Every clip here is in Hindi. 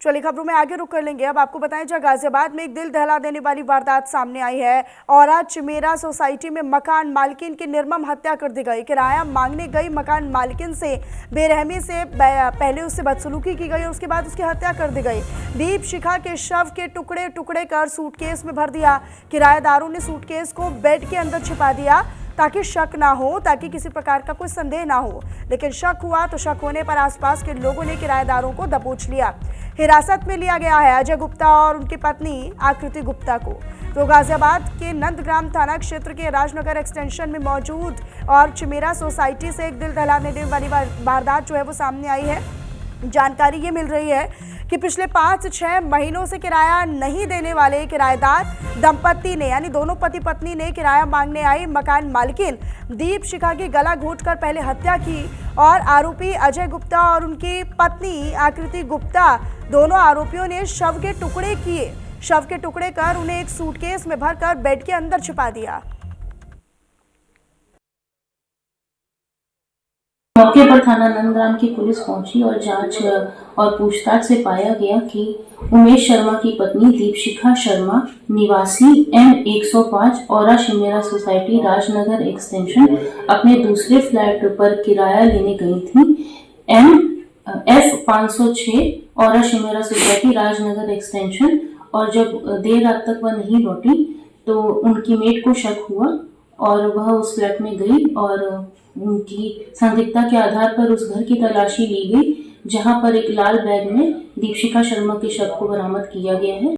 चलिए खबरों में आगे रुक कर लेंगे। अब आपको बताएं, जहां गाजियाबाद में एक दिल दहला देने वाली वारदात सामने आई है और आज चिमेरा सोसाइटी में मकान मालकिन की निर्मम हत्या कर दी गई। किराया मांगने गई मकान मालकिन से बेरहमी से पहले उससे बदसलूकी की गई और उसके बाद उसकी हत्या कर दी गई। दीप शिखा के शव के टुकड़े टुकड़े कर सूटकेस में भर दिया। किराएदारों ने सूटकेस को बेड के अंदर छिपा दिया ताकि शक ना हो, ताकि किसी प्रकार का कोई संदेह ना हो। लेकिन शक हुआ तो शक होने पर आसपास के लोगों ने किराएदारों को दबोच लिया। हिरासत में लिया गया है अजय गुप्ता और उनकी पत्नी आकृति गुप्ता को। तो गाजियाबाद के नंदग्राम थाना क्षेत्र के राजनगर एक्सटेंशन में मौजूद और चिमेरा सोसाइटी से एक दिल दहला देने वाली वारदात जो है वो सामने आई है। जानकारी ये मिल रही है कि पिछले 5-6 महीनों से किराया नहीं देने वाले किराएदार दंपति ने, यानी दोनों पति पत्नी ने किराया मांगने आई मकान मालकिन दीप शिखा की गला घोंटकर पहले हत्या की और आरोपी अजय गुप्ता और उनकी पत्नी आकृति गुप्ता दोनों आरोपियों ने शव के टुकड़े किए। शव के टुकड़े कर उन्हें एक सूटकेस में भरकर बेड के अंदर छिपा दिया। मौके पर थाना नंदग्राम की पुलिस पहुंची और जांच और पूछताछ से पाया गया कि उमेश शर्मा की पत्नी दीपशिखा शर्मा निवासी M105 औरा चिमेरा सोसाइटी राजनगर एक्सटेंशन अपने दूसरे फ्लैट पर किराया लेने गई थी। F506 औरा चिमेरा सोसाइटी राजनगर एक्सटेंशन, और जब देर रात तक वह नहीं लौटी तो उनकी मेट को शक हुआ और वह उस फ्लैट में गई और उनकी संदिग्धता के आधार पर उस घर की तलाशी ली गई, जहां पर एक लाल बैग में दीपशिखा शर्मा के शव को बरामद किया गया है।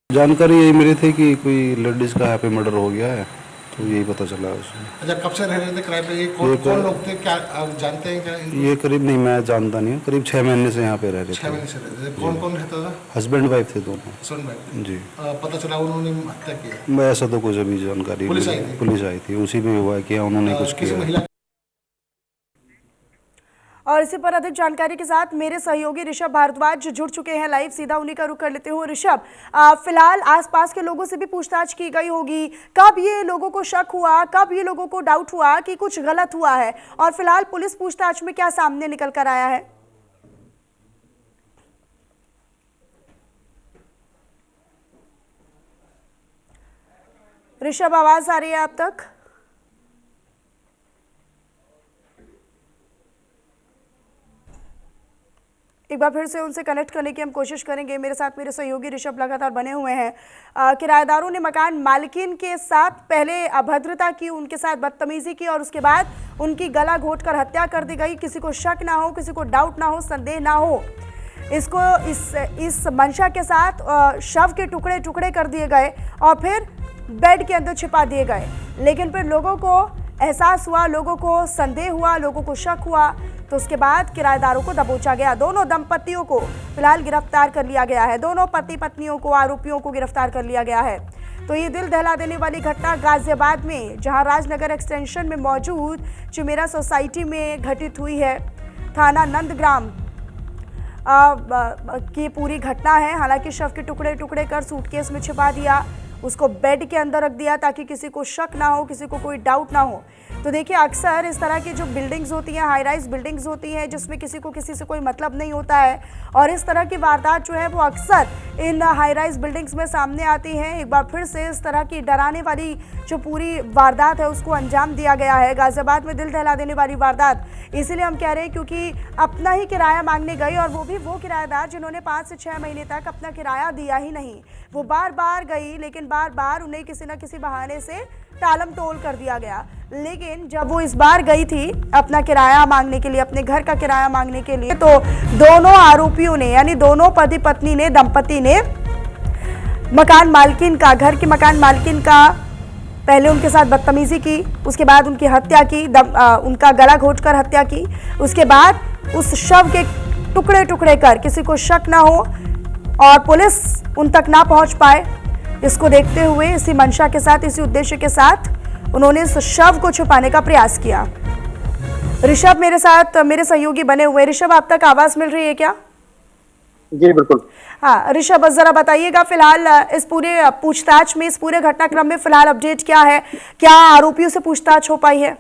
जानकारी यही मिली थी कि कोई लेडीज का यहाँ पे मर्डर हो गया है, तो यही पता चला उसमें। अच्छा, कब से रह रहे थे किराए पे? ये कौन लोग थे, क्या आप जानते हैं क्या? ये करीब नहीं, मैं जानता नहीं हूँ, करीब 6 महीने से यहाँ पे रह रहे थे। 6 महीने से रहते थे। कौन कौन रहता था? हस्बैंड वाइफ थे दोनों। हस्बैंड वाइफ जी। पता चला उन्होंने हत्या की? मैं ऐसा तो कुछ अभी जानकारी, पुलिस आई थी, उसी में हुआ कि उन्होंने कुछ किया। और इसी पर अधिक जानकारी के साथ मेरे सहयोगी ऋषभ भारद्वाज जुड़ चुके हैं लाइव। सीधा उन्हीं का रुख कर लेते हो। ऋषभ, फिलहाल आसपास के लोगों से भी पूछताछ की गई होगी, कब ये लोगों को शक हुआ, कब ये लोगों को डाउट हुआ कि कुछ गलत हुआ है, और फिलहाल पुलिस पूछताछ में क्या सामने निकल कर आया है? ऋषभ, आवाज आ रही है आप तक? एक बार फिर से उनसे कनेक्ट करने की हम कोशिश करेंगे। मेरे साथ मेरे सहयोगी ऋषभ लगातार बने हुए हैं। किराएदारों ने मकान मालकिन के साथ पहले अभद्रता की, उनके साथ बदतमीजी की और उसके बाद उनकी गला घोंटकर हत्या कर दी गई। किसी को शक ना हो, किसी को डाउट ना हो, संदेह ना हो, इसको इस मंशा के साथ शव के टुकड़े टुकड़े कर दिए गए और फिर बेड के अंदर छिपा दिए गए। लेकिन फिर लोगों को एहसास हुआ, लोगों को संदेह हुआ, लोगों को शक हुआ, तो उसके बाद किराएदारों को दबोचा गया। दोनों दंपतियों को फिलहाल गिरफ्तार कर लिया गया है। दोनों पति पत्नियों को, आरोपियों को गिरफ्तार कर लिया गया है। तो ये दिल दहला देने वाली घटना गाजियाबाद में, जहां राजनगर एक्सटेंशन में मौजूद चिमेरा सोसाइटी में घटित हुई है। थाना नंदग्राम की पूरी घटना है। हालांकि शव के टुकड़े टुकड़े कर सूटकेस में छिपा दिया, उसको बेड के अंदर रख दिया ताकि किसी को शक ना हो, किसी को कोई डाउट ना हो। तो देखिए, अक्सर इस तरह की जो बिल्डिंग्स होती हैं, हाई राइज बिल्डिंग्स होती हैं, जिसमें किसी को किसी से कोई मतलब नहीं होता है, और इस तरह की वारदात जो है वो अक्सर इन हाई राइज बिल्डिंग्स में सामने आती हैं। एक बार फिर से इस तरह की डराने वाली जो पूरी वारदात है उसको अंजाम दिया गया है। गाजियाबाद में दिल दहला देने वाली वारदात इसीलिए हम कह रहे हैं क्योंकि अपना ही किराया मांगने गई, और वो भी वो किराएदार जिन्होंने 5 से 6 महीने तक अपना किराया दिया ही नहीं। वो बार बार गई, लेकिन बार बार उन्हें किसी न किसी बहाने से टालम टोल कर दिया गया। लेकिन जब वो इस बार गई थी अपना किराया मांगने के लिए, अपने घर का किराया मांगने के लिए, तो दोनों आरोपियों ने, यानी दोनों पति पत्नी ने, दंपति ने मकान मालकिन का, घर के मकान मालकिन का पहले उनके साथ बदतमीजी की, उसके बाद उनकी हत्या की, उनका गला घोंटकर हत्या की, उसके बाद उस शव के टुकड़े टुकड़े कर किसी को शक ना हो और पुलिस उन तक ना पहुंच पाए, इसको देखते हुए, इसी मंशा के साथ, इसी उद्देश्य के साथ उन्होंने इस शव को छुपाने का प्रयास किया। ऋषभ मेरे साथ मेरे सहयोगी बने हुए। ऋषभ, आप तक आवाज मिल रही है क्या? जी बिल्कुल। हाँ ऋषभ, बस जरा बताइएगा फिलहाल इस पूरे पूछताछ में, इस पूरे घटनाक्रम में फिलहाल अपडेट क्या है? क्या आरोपियों से पूछताछ हो पाई है?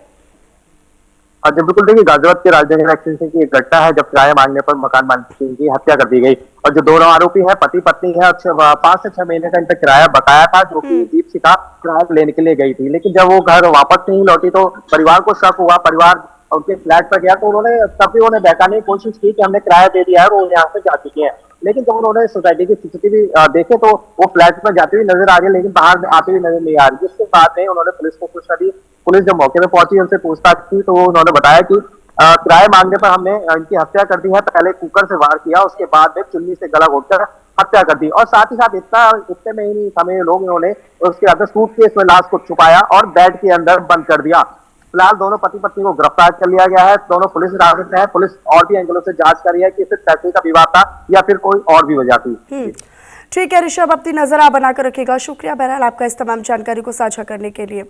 और जब बिल्कुल देखिए गाजियाबाद के राजनगर एक्सटेंशन की एक घटना है जब किराया मांगने पर मकान मालिक की हत्या कर दी गई और जो दोनों आरोपी हैं पति पत्नी है और 5 से 6 महीने का इन पर किराया बकाया था जो कि दीपशिखा किराया लेने के लिए गई थी। लेकिन जब वो घर वापस नहीं लौटी तो परिवार को शक हुआ, परिवार उनके फ्लैट पर गया तो तब भी उन्होंने बहकाने की कोशिश की कि हमने किराया दे दिया है और वो यहाँ से जा चुके हैं। लेकिन जब उन्होंने सोसाइटी की सीसीटीवी देखे तो वो फ्लैट में जाते हुए नजर आ रही है लेकिन बाहर आते हुए नजर नहीं आ रही, जिसके बाद में उन्होंने पुलिस को सूचना दी। पुलिस जब मौके पे पहुंची उनसे पूछताछ की तो उन्होंने बताया कि किराए मांगने पर हमने इनकी हत्या कर दी है। पहले कुकर से वार किया, उसके बाद में चुन्नी से गला घोटकर हत्या कर दी और साथ ही साथ इतने में ही नहीं समय लोग इन्होंने उसके अंदर सूटकेस में लाश को छुपाया और बेड के अंदर बंद कर दिया। फिलहाल दोनों पति पत्नी को गिरफ्तार कर लिया गया है, दोनों पुलिस हिरासत में है। पुलिस और भी एंगलों से जांच कर रही है कि सिर्फ पैसे का विवाद था या फिर कोई और भी वजह थी। ठीक है ऋषभ, अपनी नजर आप बनाकर रखिएगा। शुक्रिया बहरहाल आपका इस तमाम जानकारी को साझा करने के लिए।